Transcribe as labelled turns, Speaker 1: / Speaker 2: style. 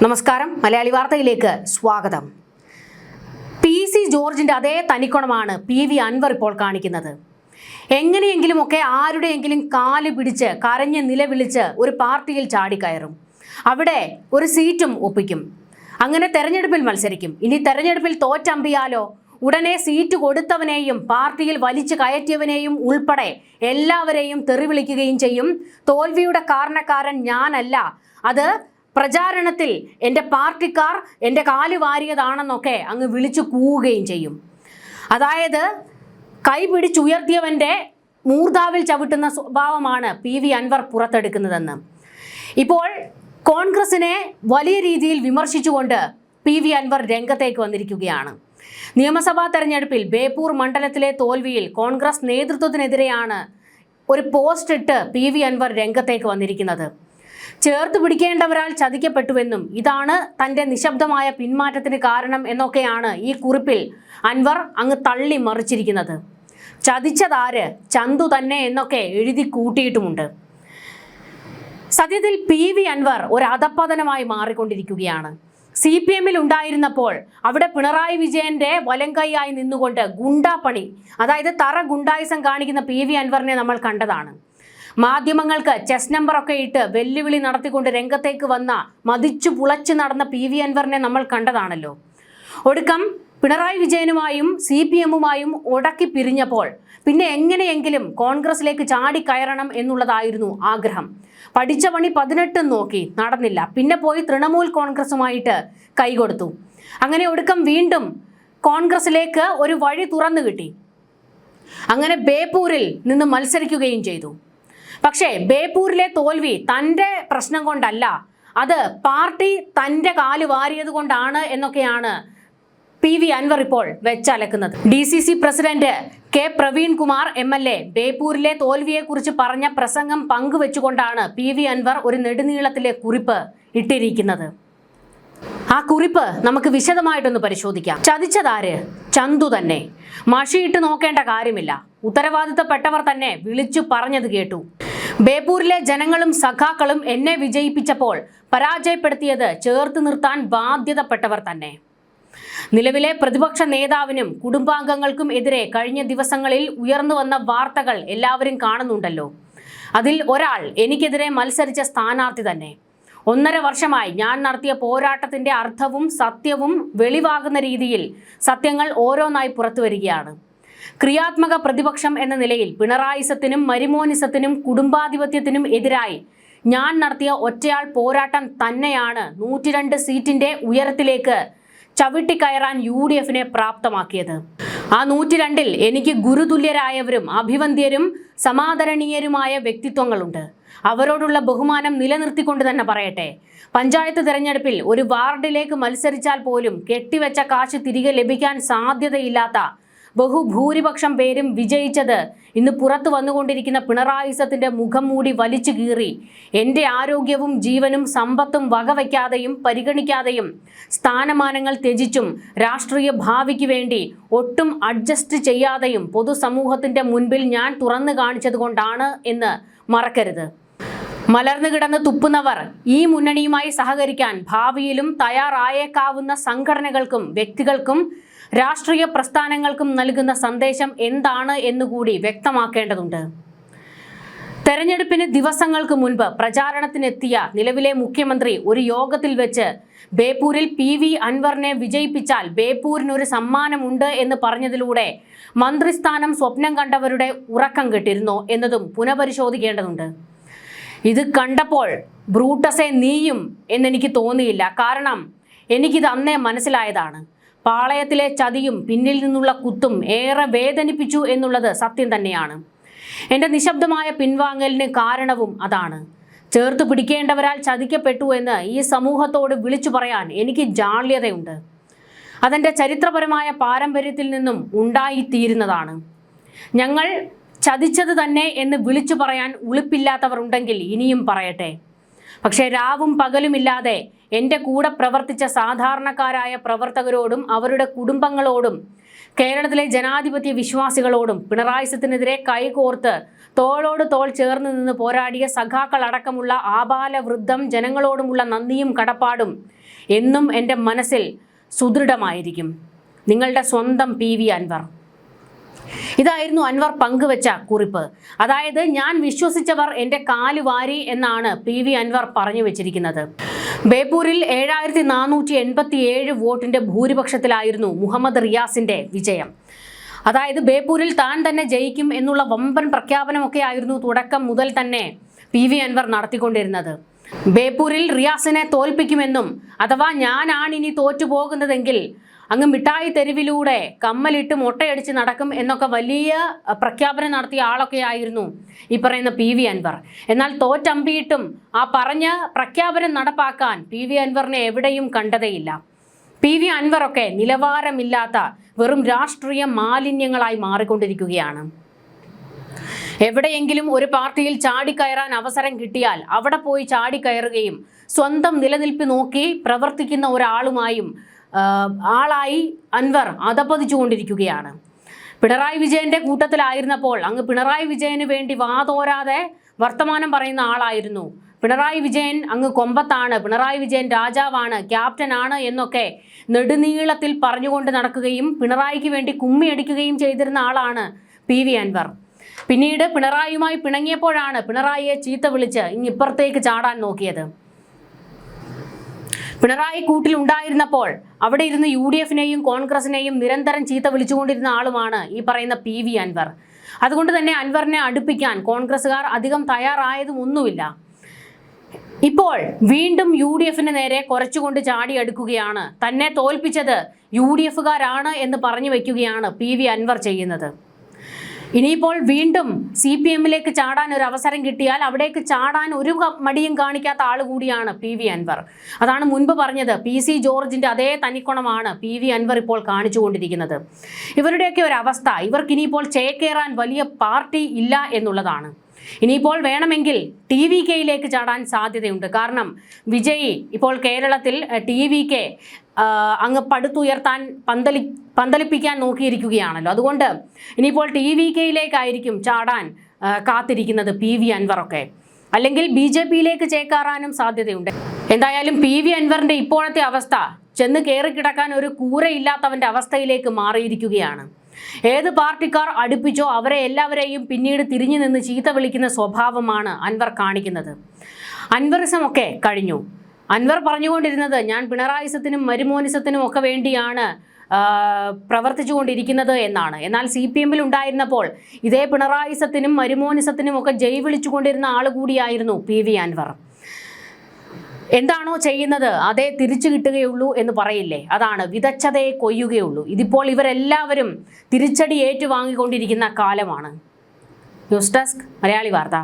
Speaker 1: നമസ്കാരം, മലയാളി വാർത്തയിലേക്ക് സ്വാഗതം. പി.സി. ജോർജിന്റെ അതേ തനിക്കുണമാണ് പി.വി. അൻവർ ഇപ്പോൾ കാണിക്കുന്നത്. എങ്ങനെയെങ്കിലുമൊക്കെ ആരുടെയെങ്കിലും കാല് പിടിച്ച് കരഞ്ഞ് നിലവിളിച്ച് ഒരു പാർട്ടിയിൽ ചാടിക്കയറും, അവിടെ ഒരു സീറ്റും ഒപ്പിക്കും. അങ്ങനെ തെരഞ്ഞെടുപ്പിൽ മത്സരിക്കും. ഇനി തെരഞ്ഞെടുപ്പിൽ തോറ്റമ്പിയാലോ ഉടനെ സീറ്റ് കൊടുത്തവനെയും പാർട്ടിയിൽ വലിച്ചു കയറ്റിയവനെയും ഉൾപ്പെടെ എല്ലാവരെയും തെറിവിളിക്കുകയും ചെയ്യും. തോൽവിയുടെ കാരണക്കാരൻ ഞാനല്ല, അത് പ്രചാരണത്തിൽ എൻ്റെ പാർട്ടിക്കാർ എൻ്റെ കാല് വാരിയതാണെന്നൊക്കെ അങ്ങ് വിളിച്ചു കൂവുകയും ചെയ്യും. അതായത് കൈ പിടിച്ചുയർത്തിയവൻ്റെ മൂർധാവിൽ ചവിട്ടുന്ന സ്വഭാവമാണ് പി.വി. അൻവർ പുറത്തെടുക്കുന്നതെന്ന് ഇപ്പോൾ കോൺഗ്രസിനെ വലിയ രീതിയിൽ വിമർശിച്ചുകൊണ്ട് പി.വി. അൻവർ രംഗത്തേക്ക് വന്നിരിക്കുകയാണ്. നിയമസഭാ തെരഞ്ഞെടുപ്പിൽ ബേപ്പൂർ മണ്ഡലത്തിലെ തോൽവിയിൽ കോൺഗ്രസ് നേതൃത്വത്തിനെതിരെയാണ് ഒരു പോസ്റ്റ് ഇട്ട് പി.വി. അൻവർ രംഗത്തേക്ക് വന്നിരിക്കുന്നത്. ചേർത്ത് പിടിക്കേണ്ടവരാൽ ചതിക്കപ്പെട്ടുവെന്നും ഇതാണ് തൻ്റെ നിശബ്ദമായ പിന്മാറ്റത്തിന് കാരണം എന്നൊക്കെയാണ് ഈ കുറിപ്പിൽ അൻവർ അങ്ങ് തള്ളി മറിച്ചിരിക്കുന്നത്. ചതിച്ചതാര്? ചന്തു തന്നെ എന്നൊക്കെ എഴുതി കൂട്ടിയിട്ടുമുണ്ട്. സത്യത്തിൽ പി.വി. അൻവർ ഒരു അധപ്പതനമായി മാറിക്കൊണ്ടിരിക്കുകയാണ്. CPM-ൽ ഉണ്ടായിരുന്നപ്പോൾ അവിടെ പിണറായി വിജയന്റെ വലങ്കൈയായി നിന്നുകൊണ്ട് ഗുണ്ടാപ്പണി, അതായത് തറ ഗുണ്ടായിസം കാണിക്കുന്ന പി.വി. അൻവറിനെ നമ്മൾ കണ്ടതാണ്. മാധ്യമങ്ങൾക്ക് ചെസ് നമ്പറൊക്കെ ഇട്ട് വെല്ലുവിളി നടത്തിക്കൊണ്ട് രംഗത്തേക്ക് വന്ന മതിച്ചു പുളച്ചു നടന്ന പി.വി. അൻവറിനെ നമ്മൾ കണ്ടതാണല്ലോ. ഒടുക്കം പിണറായി വിജയനുമായും CPM-ഉമായും ഉടക്കി പിരിഞ്ഞപ്പോൾ പിന്നെ എങ്ങനെയെങ്കിലും കോൺഗ്രസിലേക്ക് ചാടിക്കയറണം എന്നുള്ളതായിരുന്നു ആഗ്രഹം. പഠിച്ച പണി 18 നോക്കി, നടന്നില്ല. പിന്നെ പോയി തൃണമൂൽ കോൺഗ്രസുമായിട്ട് കൈകൊടുത്തു. അങ്ങനെ ഒടുക്കം വീണ്ടും കോൺഗ്രസിലേക്ക് ഒരു വഴി തുറന്നു കിട്ടി. അങ്ങനെ ബേപ്പൂരിൽ നിന്ന് മത്സരിക്കുകയും ചെയ്തു. പക്ഷേ ബേപ്പൂരിലെ തോൽവി തൻ്റെ പ്രശ്നം കൊണ്ടല്ല, അത് പാർട്ടി തൻ്റെ കാല് വാരിയത് കൊണ്ടാണ് എന്നൊക്കെയാണ് പി.വി. അൻവർ ഇപ്പോൾ വെച്ചലക്കുന്നത്. DCC president K Praveen Kumar MLA ബേപ്പൂരിലെ തോൽവിയെക്കുറിച്ച് പറഞ്ഞ പ്രസംഗം പങ്കുവെച്ചുകൊണ്ടാണ് പി.വി. അൻവർ ഒരു നെടുനീളത്തിലെ കുറിപ്പ് ഇട്ടിരിക്കുന്നത്. ആ കുറിപ്പ് നമുക്ക് വിശദമായിട്ടൊന്ന് പരിശോധിക്കാം. ചതിച്ചതാര്? ചന്തു തന്നെ. മഷിയിട്ട് നോക്കേണ്ട കാര്യമില്ല, ഉത്തരവാദിത്തപ്പെട്ടവർ തന്നെ വിളിച്ചു പറഞ്ഞത് കേട്ടു. ബേപ്പൂരിലെ ജനങ്ങളും സഖാക്കളും എന്നെ വിജയിപ്പിച്ചപ്പോൾ പരാജയപ്പെടുത്തിയത് ചേർത്ത് നിർത്താൻ ബാധ്യതപ്പെട്ടവർ തന്നെ. നിലവിലെ പ്രതിപക്ഷ നേതാവിനും കുടുംബാംഗങ്ങൾക്കും എതിരെ കഴിഞ്ഞ ദിവസങ്ങളിൽ ഉയർന്നു വന്ന വാർത്തകൾ എല്ലാവരും കാണുന്നുണ്ടല്ലോ. അതിൽ ഒരാൾ എനിക്കെതിരെ മത്സരിച്ച സ്ഥാനാർത്ഥി തന്നെ. 1.5 വർഷമായി ഞാൻ നടത്തിയ പോരാട്ടത്തിന്റെ അർത്ഥവും സത്യവും വെളിവാകുന്ന രീതിയിൽ സത്യങ്ങൾ ഓരോന്നായി പുറത്തു വരികയാണ്. ക്രിയാത്മക പ്രതിപക്ഷം എന്ന നിലയിൽ പിണറായിസത്തിനും മരിമോനിസത്തിനും കുടുംബാധിപത്യത്തിനും എതിരായി ഞാൻ നടത്തിയ ഒറ്റയാൾ പോരാട്ടം തന്നെയാണ് 102 സീറ്റിന്റെ ഉയരത്തിലേക്ക് ചവിട്ടിക്കയറാൻ UDF-നെ പ്രാപ്തമാക്കിയത്. ആ 102-ൽ എനിക്ക് ഗുരുതുല്യരായവരും അഭിവന്ദ്യരും സമാദരണീയരുമായ വ്യക്തിത്വങ്ങളുണ്ട്. അവരോടുള്ള ബഹുമാനം നിലനിർത്തിക്കൊണ്ട് തന്നെ പറയട്ടെ, പഞ്ചായത്ത് തെരഞ്ഞെടുപ്പിൽ ഒരു വാർഡിലേക്ക് മത്സരിച്ചാൽ പോലും കെട്ടിവെച്ച കാശ് തിരികെ ലഭിക്കാൻ സാധ്യതയില്ലാത്ത ബഹുഭൂരിപക്ഷം പേരും വിജയിച്ചത് ഇന്ന് പുറത്തു വന്നുകൊണ്ടിരിക്കുന്ന പിണറായിസത്തിന്റെ മുഖം മൂടി വലിച്ചു കീറി എൻ്റെ ആരോഗ്യവും ജീവനും സമ്പത്തും വകവയ്ക്കാതെയും പരിഗണിക്കാതെയും സ്ഥാനമാനങ്ങൾ ത്യജിച്ചും രാഷ്ട്രീയ ഭാവിക്ക് വേണ്ടി ഒട്ടും അഡ്ജസ്റ്റ് ചെയ്യാതെയും പൊതുസമൂഹത്തിന്റെ മുൻപിൽ ഞാൻ തുറന്നു കാണിച്ചത് കൊണ്ടാണ് എന്ന് മറക്കരുത്. മലർന്നു കിടന്ന് തുപ്പുന്നവർ ഈ മുന്നണിയുമായി സഹകരിക്കാൻ ഭാവിയിലും തയ്യാറായേക്കാവുന്ന സംഘടനകൾക്കും വ്യക്തികൾക്കും രാഷ്ട്രീയ പ്രസ്ഥാനങ്ങൾക്കും നൽകുന്ന സന്ദേശം എന്താണ് എന്നുകൂടി വ്യക്തമാക്കേണ്ടതുണ്ട്. തെരഞ്ഞെടുപ്പിന് ദിവസങ്ങൾക്ക് മുൻപ് പ്രചാരണത്തിനെത്തിയ നിലവിലെ മുഖ്യമന്ത്രി ഒരു യോഗത്തിൽ വെച്ച് ബേപ്പൂരിൽ പി.വി. അൻവറിനെ വിജയിപ്പിച്ചാൽ ബേപ്പൂരിനൊരു സമ്മാനമുണ്ട് എന്ന് പറഞ്ഞതിലൂടെ മന്ത്രിസ്ഥാനം സ്വപ്നം കണ്ടവരുടെ ഉറക്കം കെട്ടിരുന്നോ എന്നതും പുനഃപരിശോധിക്കേണ്ടതുണ്ട്. ഇത് കണ്ടപ്പോൾ ബ്രൂട്ടസെ നീയും എന്നെനിക്ക് തോന്നിയില്ല. കാരണം എനിക്കിത് അന്നേ മനസ്സിലായതാണ്. പാളയത്തിലെ ചതിയും പിന്നിൽ നിന്നുള്ള കുത്തും ഏറെ വേദനിപ്പിച്ചു എന്നുള്ളത് സത്യം തന്നെയാണ്. എൻ്റെ നിശബ്ദമായ പിൻവാങ്ങലിന് കാരണവും അതാണ്. ചേർത്ത് പിടിക്കേണ്ടവരാൽ ചതിക്കപ്പെട്ടു എന്ന് ഈ സമൂഹത്തോട് വിളിച്ചു പറയാൻ എനിക്ക് ജാള്യതയുണ്ട്. അതെൻ്റെ ചരിത്രപരമായ പാരമ്പര്യത്തിൽ നിന്നും ഉണ്ടായിത്തീരുന്നതാണ്. ഞങ്ങൾ ചതിച്ചത് തന്നെ എന്ന് വിളിച്ചു പറയാൻ ഉളുപ്പില്ലാത്തവർ ഉണ്ടെങ്കിൽ ഇനിയും പറയട്ടെ. പക്ഷേ രാവും പകലുമില്ലാതെ എൻ്റെ കൂടെ പ്രവർത്തിച്ച സാധാരണക്കാരായ പ്രവർത്തകരോടും അവരുടെ കുടുംബങ്ങളോടും കേരളത്തിലെ ജനാധിപത്യ വിശ്വാസികളോടും പിണറായി സത്തിനെതിരെ കൈകോർത്ത് തോളോട് തോൾ ചേർന്ന് നിന്ന് പോരാടിയ സഖാക്കളടക്കമുള്ള ആബാലവൃദ്ധം ജനങ്ങളോടുമുള്ള നന്ദിയും കടപ്പാടും എന്നും എൻ്റെ മനസ്സിൽ സുദൃഢമായിരിക്കും. നിങ്ങളുടെ സ്വന്തം PV അൻവർ. ഇതായിരുന്നു അൻവർ പങ്കുവച്ച കുറിപ്പ്. അതായത് ഞാൻ വിശ്വസിച്ചവർ എൻ്റെ കാല് വാരി എന്നാണ് PV അൻവർ പറഞ്ഞു വെച്ചിരിക്കുന്നത്. ബേപ്പൂരിൽ 7487 വോട്ടിന്റെ ഭൂരിപക്ഷത്തിലായിരുന്നു മുഹമ്മദ് റിയാസിന്റെ വിജയം. അതായത് ബേപ്പൂരിൽ താൻ തന്നെ ജയിക്കും എന്നുള്ള വമ്പൻ പ്രഖ്യാപനമൊക്കെ ആയിരുന്നു തുടക്കം മുതൽ തന്നെ PV അൻവർ നടത്തിക്കൊണ്ടിരുന്നത്. ബേപ്പൂരിൽ റിയാസിനെ തോൽപ്പിക്കുമെന്നും അഥവാ ഞാനാണിനി തോറ്റുപോകുന്നതെങ്കിൽ അങ്ങ് മിഠായി തെരുവിലൂടെ കമ്മലിട്ട് മുട്ടയടിച്ച് നടക്കും എന്നൊക്കെ വലിയ പ്രഖ്യാപനം നടത്തിയ ആളൊക്കെ ആയിരുന്നു ഈ പറയുന്ന PV അൻവർ. എന്നാൽ തോറ്റമ്പിയിട്ടും ആ പറഞ്ഞ പ്രഖ്യാപനം നടപ്പാക്കാൻ PV അൻവറിനെ എവിടെയും കണ്ടതേയില്ല. PV അൻവറൊക്കെ നിലവാരമില്ലാത്ത വെറും രാഷ്ട്രീയ മാലിന്യങ്ങളായി മാറിക്കൊണ്ടിരിക്കുകയാണ്. എവിടെയെങ്കിലും ഒരു പാർട്ടിയിൽ ചാടിക്കയറാൻ അവസരം കിട്ടിയാൽ അവിടെ പോയി ചാടിക്കയറുകയും സ്വന്തം നിലനിൽപ്പ് നോക്കി പ്രവർത്തിക്കുന്ന ഒരാളുമായും ആളായി അൻവർ അധപതിച്ചുകൊണ്ടിരിക്കുകയാണ്. പിണറായി വിജയന്റെ കൂട്ടത്തിലായിരുന്നപ്പോൾ അങ്ങ് പിണറായി വിജയന് വേണ്ടി വാതോരാതെ വർത്തമാനം പറയുന്ന ആളായിരുന്നു. പിണറായി വിജയൻ അങ്ങ് കൊമ്പത്താണ്, പിണറായി വിജയൻ രാജാവാണ്, ക്യാപ്റ്റനാണ് എന്നൊക്കെ നെടുനീളത്തിൽ പറഞ്ഞുകൊണ്ട് നടക്കുകയും പിണറായിക്ക് വേണ്ടി കുമ്മിയടിക്കുകയും ചെയ്തിരുന്ന ആളാണ് PV അൻവർ. പിന്നീട് പിണറായിയുമായി പിണങ്ങിയപ്പോഴാണ് പിണറായിയെ ചീത്ത വിളിച്ച് ഇപ്പുറത്തേക്ക് ചാടാൻ നോക്കിയത്. പിണറായി കൂട്ടിൽ ഉണ്ടായിരുന്നപ്പോൾ അവിടെ ഇരുന്ന് UDF-നെയും കോൺഗ്രസിനെയും നിരന്തരം ചീത്ത വിളിച്ചുകൊണ്ടിരുന്ന ആളുമാണ് ഈ പറയുന്ന PV അൻവർ. അതുകൊണ്ട് തന്നെ അൻവറിനെ അടുപ്പിക്കാൻ കോൺഗ്രസ്സുകാർ അധികം തയ്യാറായതുമൊന്നുമില്ല. ഇപ്പോൾ വീണ്ടും UDF-ന് നേരെ കുറച്ചുകൊണ്ട് ചാടിയെടുക്കുകയാണ്. തന്നെ തോൽപ്പിച്ചത് UDF-കാരാണ് എന്ന് പറഞ്ഞു വയ്ക്കുകയാണ് PV അൻവർ ചെയ്യുന്നത്. ഇനിയിപ്പോൾ വീണ്ടും CPM-ലേക്ക് ചാടാൻ ഒരു അവസരം കിട്ടിയാൽ അവിടേക്ക് ചാടാൻ ഒരു മടിയും കാണിക്കാത്ത ആൾ കൂടിയാണ് PV അൻവർ. അതാണ് മുൻപ് പറഞ്ഞത്, PC ജോർജിന്റെ അതേ തനിക്കുണമാണ് PV അൻവർ ഇപ്പോൾ കാണിച്ചുകൊണ്ടിരിക്കുന്നത്. ഇവരുടെയൊക്കെ ഒരു അവസ്ഥ, ഇവർക്ക് ഇനിയിപ്പോൾ ചേക്കേറാൻ വലിയ പാർട്ടി ഇല്ല എന്നുള്ളതാണ്. ഇനിയിപ്പോൾ വേണമെങ്കിൽ TVK-യിലേക്ക് ചാടാൻ സാധ്യതയുണ്ട്. കാരണം വിജയ് ഇപ്പോൾ കേരളത്തിൽ TVK അങ്ങ് പടുത്തുയർത്താൻ പന്തലിപ്പിക്കാൻ നോക്കിയിരിക്കുകയാണല്ലോ. അതുകൊണ്ട് ഇനിയിപ്പോൾ TVK-യിലേക്കായിരിക്കും ചാടാൻ കാത്തിരിക്കുന്നത് PV അൻവറൊക്കെ. അല്ലെങ്കിൽ BJP-യിലേക്ക് ചേക്കാറാനും സാധ്യതയുണ്ട്. എന്തായാലും PV അൻവറിന്റെ ഇപ്പോഴത്തെ അവസ്ഥ ചെന്ന് കയറിക്കിടക്കാൻ ഒരു കൂരയില്ലാത്തവന്റെ അവസ്ഥയിലേക്ക് മാറിയിരിക്കുകയാണ്. ഏത് പാർട്ടിക്കാർ അടുപ്പിച്ചോ അവരെ എല്ലാവരെയും പിന്നീട് തിരിഞ്ഞു നിന്ന് ചീത്ത വിളിക്കുന്ന സ്വഭാവമാണ് അൻവർ കാണിക്കുന്നത്. അൻവറിസമൊക്കെ കഴിഞ്ഞു. അൻവർ പറഞ്ഞുകൊണ്ടിരുന്നത് ഞാൻ പിണറായിസത്തിനും മരുമോനിസത്തിനും ഒക്കെ വേണ്ടിയാണ് പ്രവർത്തിച്ചുകൊണ്ടിരിക്കുന്നത് എന്നാണ്. എന്നാൽ CPM-ൽ ഉണ്ടായിരുന്നപ്പോൾ ഇതേ പിണറായിസത്തിനും മരുമോനിസത്തിനും ഒക്കെ ജയ് വിളിച്ചുകൊണ്ടിരുന്ന ആൾ കൂടിയായിരുന്നു PV അൻവർ. എന്താണോ ചെയ്യുന്നത് അതേ തിരിച്ചു കിട്ടുകയുള്ളൂ എന്ന് പറയില്ലേ, അതാണ് വിതച്ചതേ കൊയ്യുകയുള്ളൂ. ഇതിപ്പോൾ ഇവരെല്ലാവരും തിരിച്ചടി ഏറ്റുവാങ്ങിക്കൊണ്ടിരിക്കുന്ന കാലമാണ്. ന്യൂസ് ഡെസ്ക് മലയാളി വാർത്ത.